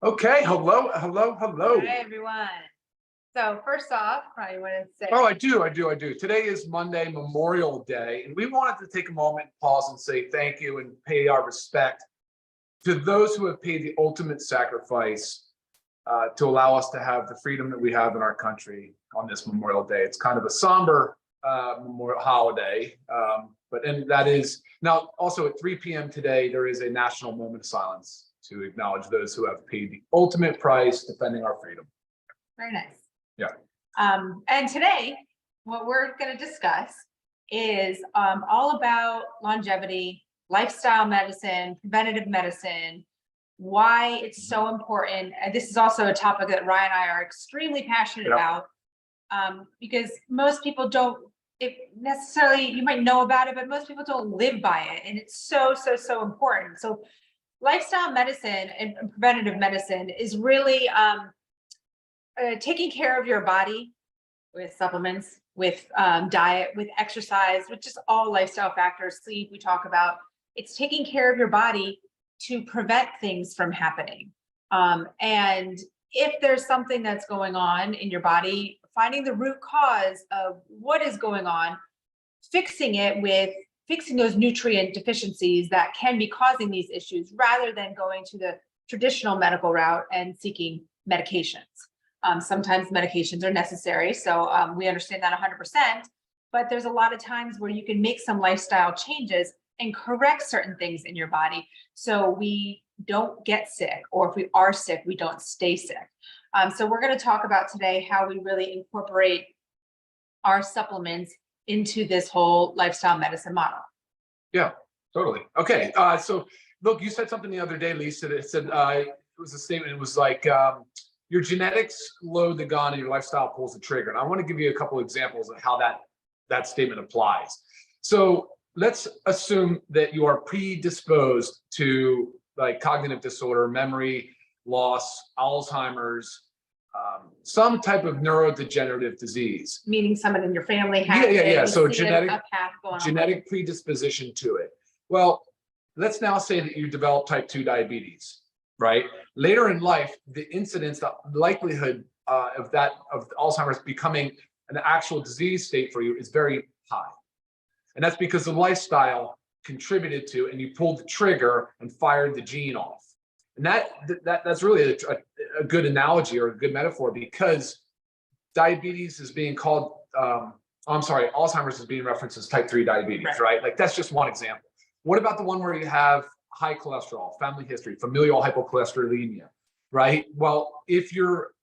Okay, hello. Hi, everyone. So first off, I want to say, Oh, I do. Today is Monday, Memorial Day, and we wanted to take a moment, pause, and say thank you and pay our respect to those who have paid the ultimate sacrifice to allow us to have the freedom that we have in our country on this Memorial Day. It's kind of a somber memorial holiday, and that is now also at 3 p.m. today, there is a national moment of silence to acknowledge those who have paid the ultimate price defending our freedom. very nice. Yeah. And today, what we're going to discuss is all about longevity, lifestyle medicine, preventative medicine, why it's so important. And this is also a topic that Ryan and I are extremely passionate about, because most people don't, necessarily, you might know about it, but most people don't live by it. And it's so important. So lifestyle medicine and preventative medicine is really taking care of your body with supplements, with diet, with exercise, with just all lifestyle factors, sleep, we talk about. It's taking care of your body to prevent things from happening. And if there's something that's going on in your body, finding the root cause of what is going on, fixing it with fixing those nutrient deficiencies that can be causing these issues, rather than going to the traditional medical route and seeking medications. Sometimes medications are necessary, so we understand that 100%, but there's a lot of times where you can make some lifestyle changes and correct certain things in your body so we don't get sick, or if we are sick, we don't stay sick. So we're going to talk about today how we really incorporate our supplements into this whole lifestyle medicine model. Yeah, totally. Okay, so look, you said something the other day, Lisa, that said it was a statement. It was like your genetics load the gun and your lifestyle pulls the trigger. And I want to give you a couple of examples of how that statement applies. So let's assume that you are predisposed to like cognitive disorder, memory loss, Alzheimer's, some type of neurodegenerative disease. Meaning someone in your family has Yeah. So genetic predisposition to it. Well, let's now say that you develop type 2 diabetes, right? Later in life, the incidence, the likelihood of Alzheimer's becoming an actual disease state for you is very high. And that's because the lifestyle contributed to, and you pulled the trigger and fired the gene off. And that's really a good analogy or a good metaphor, because diabetes is being called, Alzheimer's is being referenced as type 3 diabetes, right? Like that's just one example. What about the one where you have high cholesterol, family history, familial hypocholesterolemia, right? Well, if you're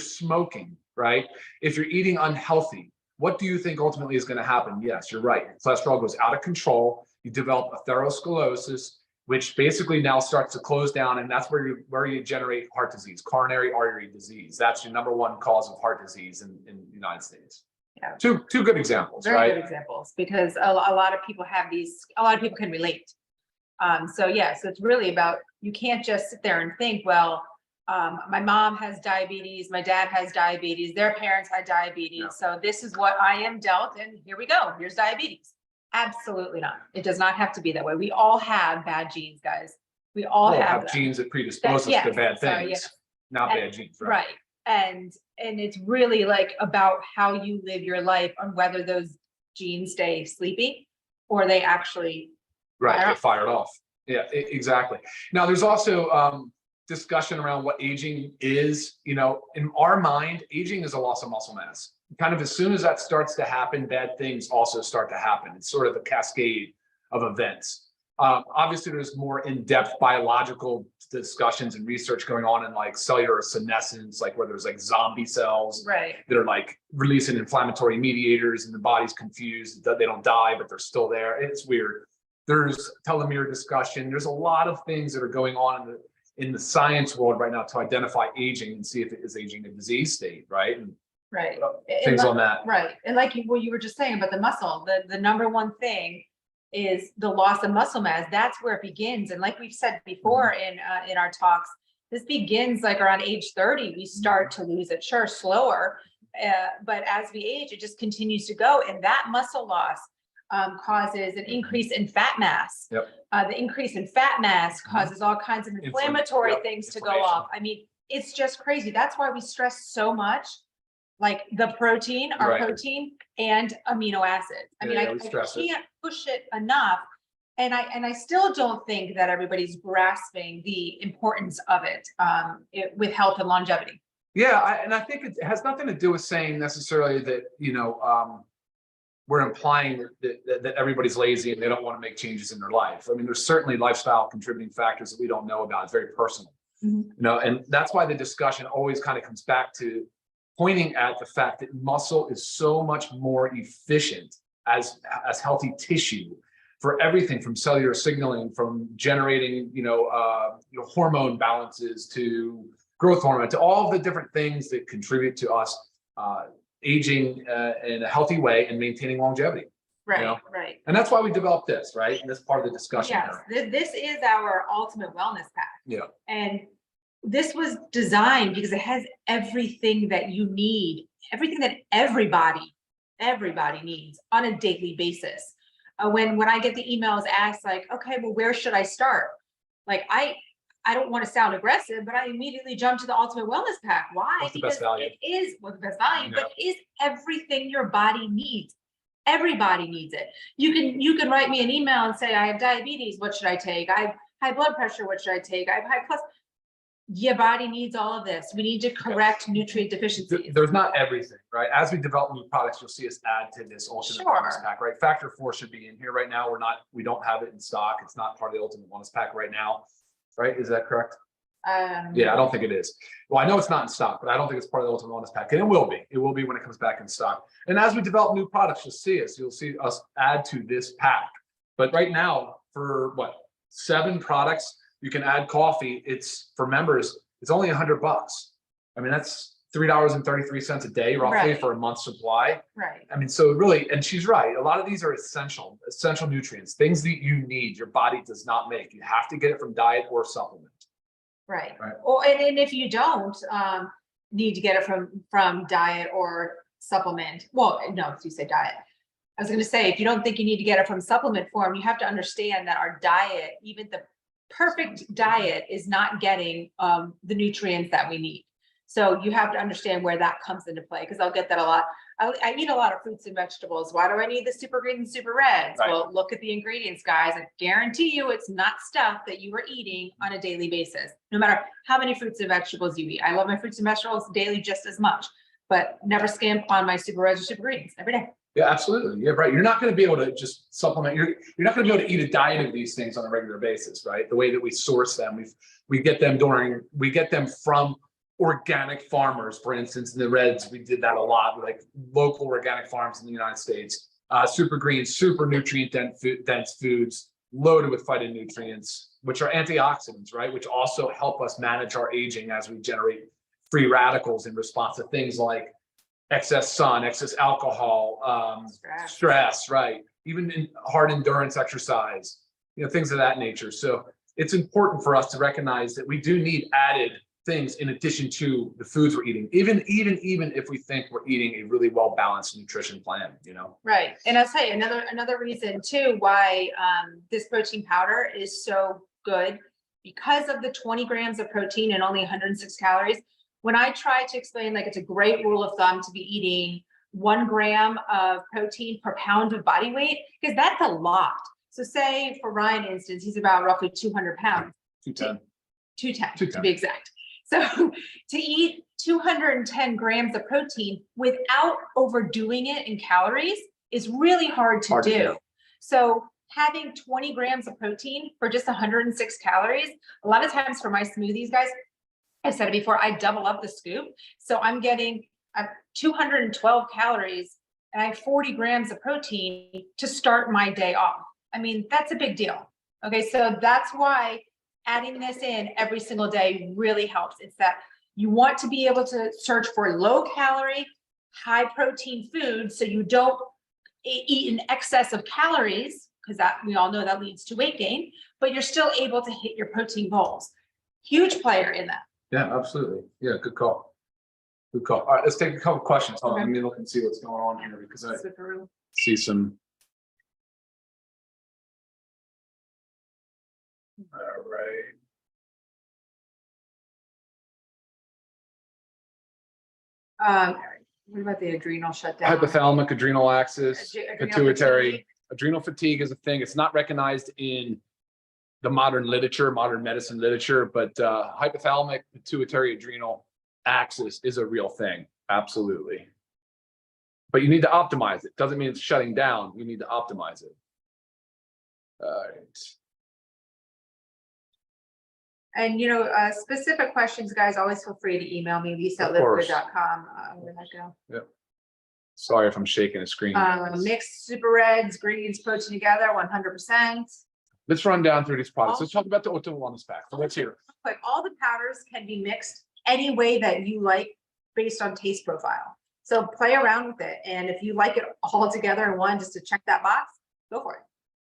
smoking, right? If you're eating unhealthy, what do you think ultimately is going to happen? Yes, you're right. Cholesterol goes out of control. You develop atherosclerosis, which basically now starts to close down, and that's where you generate heart disease, coronary artery disease. That's your number one cause of heart disease in the United States. Yeah. Two good examples, right? Very good examples, because a lot of people have these. A lot of people can relate. So it's really about, you can't just sit there and think, well, my mom has diabetes, my dad has diabetes, their parents had diabetes, so this is what I am dealt, and here we go. Here's diabetes. Absolutely not. It does not have to be that way. We all have bad genes, guys. We all have genes that predispose us to bad things, not bad genes, right? Right. And it's really like about how you live your life, on whether those genes stay sleepy or they actually get fired off. Yeah, exactly. Now there's also discussion around what aging is. You know, in our mind, aging is a loss of muscle mass. Kind of as soon as that starts to happen, bad things also start to happen. It's sort of a cascade of events. Obviously, there's more in-depth biological discussions and research going on in like cellular senescence, like where there's like zombie cells that are like releasing inflammatory mediators and the body's confused that they don't die, but they're still there. It's weird. There's telomere discussion. There's a lot of things that are going on in the science world right now to identify aging and see if it is aging a disease state, right? And things on that. Right. And like what you were just saying about the muscle, the number one thing is the loss of muscle mass. That's where it begins. And like we've said before in our talks, this begins like around age 30, we start to lose it, sure, slower. But as we age, it just continues to go. And that muscle loss causes an increase in fat mass. Yep. The increase in fat mass causes all kinds of inflammatory things to go off. I mean, it's just crazy. That's why we stress so much, like the protein, our protein and amino acids. I mean, I can't push it enough. And I still don't think that everybody's grasping the importance of it, with health and longevity. Yeah, and I think it has nothing to do with saying necessarily that, we're implying that everybody's lazy and they don't want to make changes in their life. I mean, there's certainly lifestyle contributing factors that we don't know about. It's very personal, and that's why the discussion always kind of comes back to pointing at the fact that muscle is so much more efficient as healthy tissue for everything from cellular signaling, from generating, hormone balances to growth hormone, to all the different things that contribute to us aging in a healthy way and maintaining longevity. Right, right. And that's why we developed this, right? And that's part of the discussion. Yes, this is our ultimate wellness pack. Yeah. And this was designed because it has everything that you need, everything that everybody needs on a daily basis. When I get the emails asked like, okay, well, where should I start? Like, I don't want to sound aggressive, but I immediately jump to the Ultimate Wellness Pack. Why? What's the best value? It is the best value, but it is everything your body needs. Everybody needs it. You can write me an email and say, I have diabetes, what should I take? I have high blood pressure, what should I take? I have high cholesterol. Your body needs all of this. We need to correct nutrient deficiencies. There's not everything, right? As we develop new products, you'll see us add to this Ultimate Wellness Pack, right? Factor 4 should be in here right now. We don't have it in stock. It's not part of the Ultimate Wellness Pack right now, right? Is that correct? Yeah, I don't think it is. Well, I know it's not in stock, but I don't think it's part of the Ultimate Wellness Pack. And it will be. It will be when it comes back in stock. And as we develop new products, you'll see us add to this pack. But right now, for 7 products, you can add coffee. It's for members, it's only $100. I mean, that's $3.33 a day, roughly, for a month's supply. Right. I mean, so really, and she's right. A lot of these are essential nutrients, things that you need, your body does not make. You have to get it from diet or supplement. Right. Well, and if you don't need to get it from diet or supplement, well, no, if you say diet, I was going to say, if you don't think you need to get it from supplement form, you have to understand that our diet, even the perfect diet, is not getting the nutrients that we need. So you have to understand where that comes into play, because I'll get that a lot. I eat a lot of fruits and vegetables. Why do I need the super greens and super reds? Right. Well, look at the ingredients, guys. I guarantee you it's not stuff that you are eating on a daily basis, no matter how many fruits and vegetables you eat. I love my fruits and vegetables daily just as much, but never skimp on my super reds or super greens every day. Yeah, absolutely. Yeah, right. You're not going to be able to just supplement. You're not going to be able to eat a diet of these things on a regular basis, right? The way that we source them, we get them from organic farmers, for instance. In the reds, we did that a lot, like local organic farms in the United States. Super green, super nutrient dense foods loaded with phytonutrients, which are antioxidants, right? Which also help us manage our aging as we generate free radicals in response to things like excess sun, excess alcohol, stress, right? Even in hard endurance exercise, things of that nature. So it's important for us to recognize that we do need added things in addition to the foods we're eating, even if we think we're eating a really well-balanced nutrition plan, Right. And I'll tell you another reason too, why this protein powder is so good, because of the 20 grams of protein and only 106 calories. When I try to explain, like, it's a great rule of thumb to be eating 1 gram of protein per pound of body weight, because that's a lot. So say for Ryan, instance, he's about roughly 200 pounds. 210 to be exact. So to eat 210 grams of protein without overdoing it in calories is really hard to do. So having 20 grams of protein for just 106 calories, a lot of times for my smoothies, guys, I've said it before, I double up the scoop. So I'm getting 212 calories and I have 40 grams of protein to start my day off. I mean, that's a big deal. Okay, so that's why adding this in every single day really helps. It's that you want to be able to search for low calorie, high protein foods so you don't eat in excess of calories, because that we all know that leads to weight gain, but you're still able to hit your protein goals. Huge player in that. Yeah, absolutely. Yeah, good call. Good call. All right, let's take a couple questions. Hold on, let me look and see what's going on here, because I see some All right. What about the adrenal shutdown? Hypothalamic adrenal axis, Adrenal pituitary. fatigue. Adrenal fatigue is a thing. It's not recognized in the modern literature, modern medicine literature, but hypothalamic pituitary adrenal axis is a real thing. Absolutely. But you need to optimize it. Doesn't mean it's shutting down. You need to optimize it. All right. And, you know, specific questions, guys, always feel free to email me, Of course. lisa@livegood.com. Where'd that go? Yep. Sorry if I'm shaking the screen. Mixed super reds, greens, protein together, 100%. Let's run down through these products. Let's talk about the Ultimate Wellness Pack. So let's hear it. Quick, all the powders can be mixed any way that you like based on taste profile. So play around with it. And if you like it all together in one, just to check that box, go for it.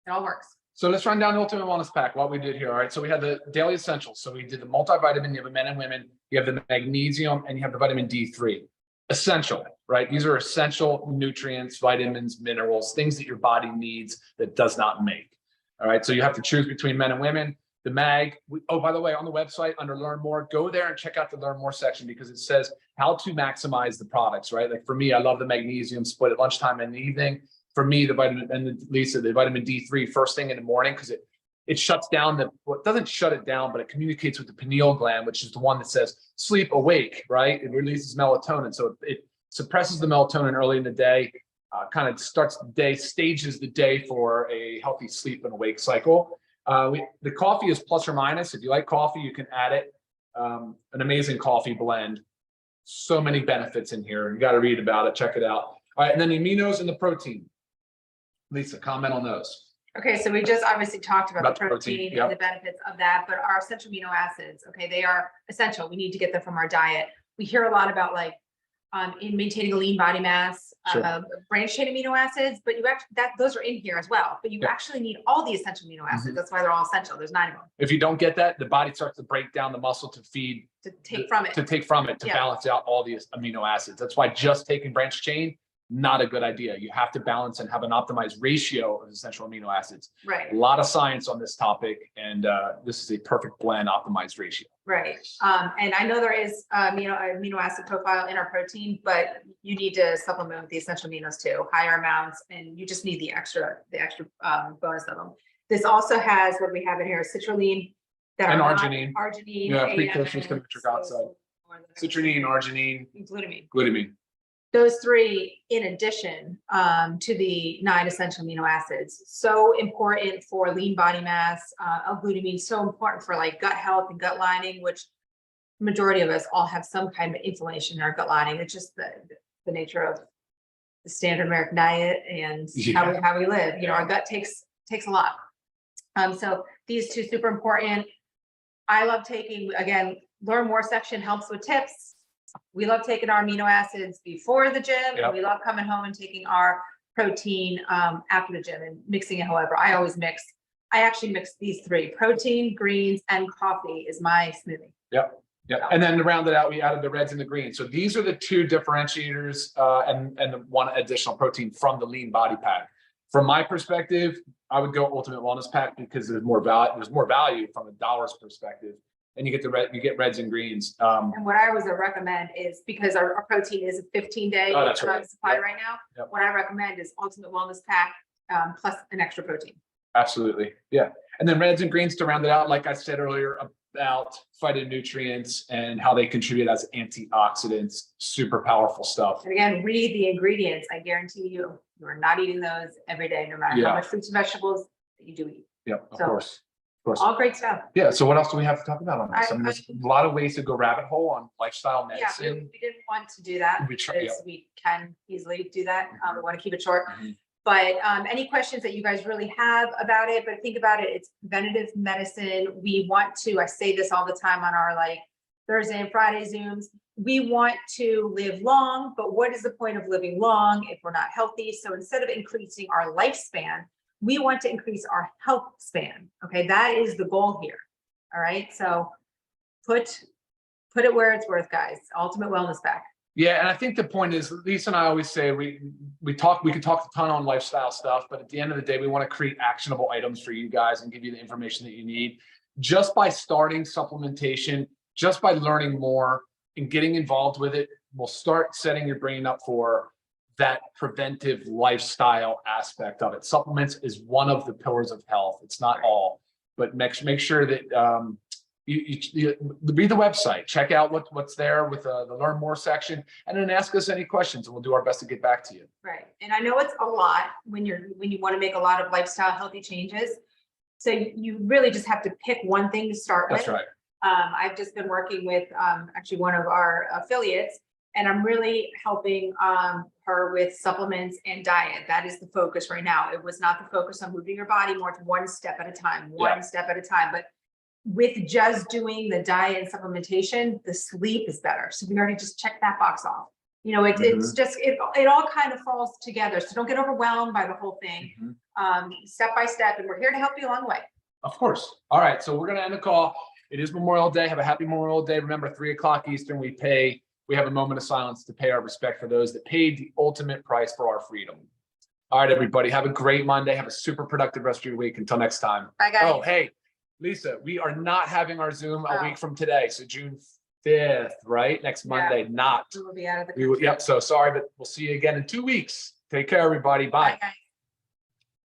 It all works. So let's run down the Ultimate Wellness Pack, what we did here. All right. So we had the daily essentials. So we did the multivitamin, you have the men and women, you have the magnesium, and you have the vitamin D3. Essential, right? These are essential nutrients, vitamins, minerals, things that your body needs that does not make. All right. So you have to choose between men and women. The mag, oh, by the way, on the website under Learn More, go there and check out the Learn More section because it says how to maximize the products, right? Like for me, I love the magnesium split at lunchtime and in the evening. For me, the vitamin, and Lisa, the vitamin D3 first thing in the morning because it shuts down well, it doesn't shut it down, but it communicates with the pineal gland, which is the one that says sleep awake, right? It releases melatonin. So it suppresses the melatonin early in the day, kind of starts the day, stages the day for a healthy sleep and awake cycle. The coffee is plus or minus. If you like coffee, you can add it. An amazing coffee blend. So many benefits in here. You got to read about it. Check it out. All right. And then the aminos and the protein. Lisa, comment on those. Okay, so we just obviously talked about the protein yep. and the benefits of that, but our essential amino acids, okay, they are essential. We need to get them from our diet. We hear a lot about like in maintaining a lean body mass, Sure. branched chain amino acids, but you actually those are in here as well. But you Yep. actually need all the essential amino acids. That's why they're all essential. There's 9 of them. If you don't get that, the body starts to break down the muscle to feed To take from it. To Yeah. balance out all these amino acids. That's why just taking branched chain, not a good idea. You have to balance and have an optimized ratio of essential amino acids. Right. A lot of science on this topic, and this is a perfect blend, optimized ratio. Right. And I know there is amino acid profile in our protein, but you need to supplement with the essential aminos too, higher amounts, and you just need the extra bonus of them. This also has what we have in here, citrulline And arginine. Arginine. Yeah, AN, precursors to nitric oxide. Citrulline, arginine, glutamine. Those 3 in addition to the 9 essential amino acids. So important for lean body mass, glutamine, so important for like gut health and gut lining, which majority of us all have some kind of inflammation in our gut lining. It's just the nature of the standard American diet and how we live. You know, our gut takes a lot. So these 2 super important. I love taking, again, Learn More section helps with tips. We love taking our amino acids before the gym. Yep. And we love coming home and taking our protein after the gym and mixing it. However, I always mix. I actually mix these 3: protein, greens, and coffee is my smoothie. Yep. Yep. And then to round it out, we added the reds and the greens. So these are the 2 differentiators and the 1 additional protein from the lean body pack. From my perspective, I would go Ultimate Wellness Pack because there's more value from a dollars perspective. And you get reds and greens. And what I always recommend is because our protein is a 15-day supply right now. Yep. What I recommend is Ultimate Wellness Pack plus an extra protein. Absolutely. Yeah. And then reds and greens to round it out, like I said earlier, about phytonutrients and how they contribute as antioxidants. Super powerful stuff. And again, read the ingredients. I guarantee you are not eating those every day, no matter how much fruits and vegetables that you do eat. Yep, of course. All great stuff. Yeah. So what else do we have to talk about on this? I mean, there's a lot of ways to go rabbit hole on lifestyle medicine. Yeah, we didn't want to do that because we can easily do that. We want to keep it short. But any questions that you guys really have about it, but think about it, it's preventative medicine. We want to, I say this all the time on our like Thursday and Friday Zooms, we want to live long, but what is the point of living long if we're not healthy? So instead of increasing our lifespan, we want to increase our health span. Okay, that is the goal here. All right, so put it where it's worth, guys. Ultimate Wellness Pack. Yeah, and I think the point is, Lisa and I always say we could talk a ton on lifestyle stuff, but at the end of the day, we want to create actionable items for you guys and give you the information that you need. just by starting supplementation, just by learning more and getting involved with it, will start setting your brain up for that preventive lifestyle aspect of it. Supplements is one of the pillars of health. It's not all, but make sure that you read the website, check out what's there with the learn more section, and then ask us any questions and we'll do our best to get back to you. Right. And I know it's a lot when you want to make a lot of lifestyle healthy changes. So you really just have to pick one thing to start with. That's right. I've just been working with actually one of our affiliates, and I'm really helping her with supplements and diet. That is the focus right now. It was not the focus on moving your body more to one step at a time, one step at a time. But with just doing the diet and supplementation, the sleep is better. So we already just checked that box off. You know, it's just, it all kind of falls together. So don't get overwhelmed by the whole thing. Step by step, and we're here to help you along the way. Of course. All right. So we're going to end the call. It is Memorial Day. Have a happy Memorial Day. Remember, 3:00 Eastern, we have a moment of silence to pay our respect for those that paid the ultimate price for our freedom. All right, everybody. Have a great Monday. Have a super productive rest of your week. Until next time. Bye, guys. Oh, hey, Lisa, we are not having our Zoom a week from today. So June 5th, right? Next Monday, not. We will be out of the country. Yep. So sorry, but we'll see you again in 2 weeks. Take care, everybody. Bye. Bye, guys.